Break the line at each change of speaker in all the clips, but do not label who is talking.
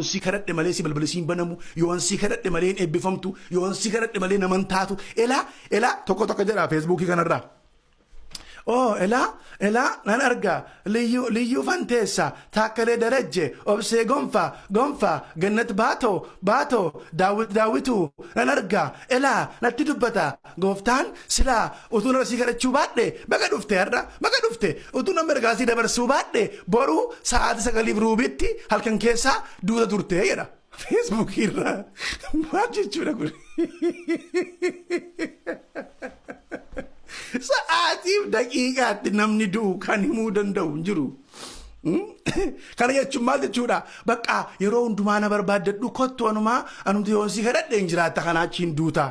si kadhadhe malee si balbalisiin banamu yoon si kadhadhe malee hin eebbifamtu yoon si kadhadhe malee naman taatu ela tokko jedha Facebook kanarraa ela nan arga liyu fanteessa taakkalee darajje obsee gonfa gannat baato daawitu nan arga ela natti dubbata gooftaan silaa utuu narra si kadhachuu baadhe baga dhufte utuu nama ergaasii dabarsuu baadhe boruu sa'aatii 9 ruubitti halkan keessaa duuta turte jedha Facebook irra maal jechuudha kun sa'aatiif daqiiqaatti namni du'u kan himuu danda'u hin jiru. Kana jechuun maal jechuudha bakka yeroo hundumaa na barbaaddadhu kottu anumti yoon si kadhadhe hin jiraatta kanaachiin duuta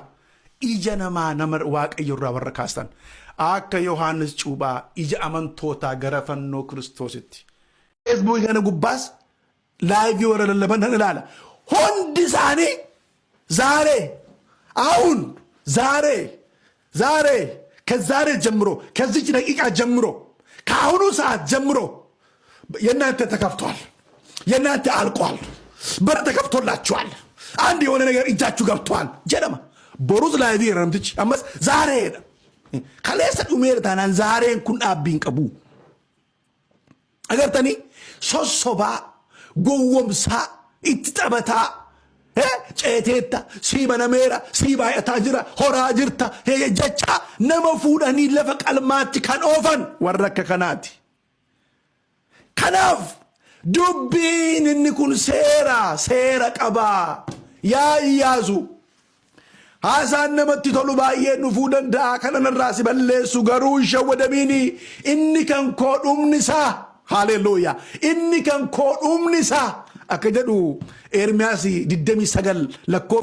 ija namaa nama waaqayyo irraa warra kaastan akka Yohaannis Cuuphaa ija amantootaa gara fannoo Kiristoositti. Facebook kana gubbaas laayivii warra lallaban nan ilaala hundi isaanii ዛሬ ከዛሬ ጀምሮ ከዚች ደቂቃ ጀምሮ ከአሁኑ ሰዓት ጀምሮ የናንተ ተከፍቷል የናንተ አልቋል በር ተከፍቶላችኋል አንድ የሆነ ነገር እጃችሁ ገብቷል ጀደማ ቦሩዝ ላይ ቢረምትች አመስ ዛሬ ከለሰ ኡሜር ታናን ዛሬ እንኩን አቢን ቀቡ አገርተኒ ሶሶባ ጎወምሳ ኢትጠበታ ceetetta si banameera si baay'ataa jira horaa jirta jecha nama fuudhanii lafa qalmaatti kan oofan warra akka kanaati. Kanaaf dubbiin inni kun seera qabaa yaayyaasu haasaan namatti tolu baay'ee dhufuu danda'a kana narraa si balleessu garuu hin shawwadamiini inni kan koo dhumnisaa haleluuyaa inni kan koo dhumnisaa akka jedhu Ermiyaas 29 lakkoo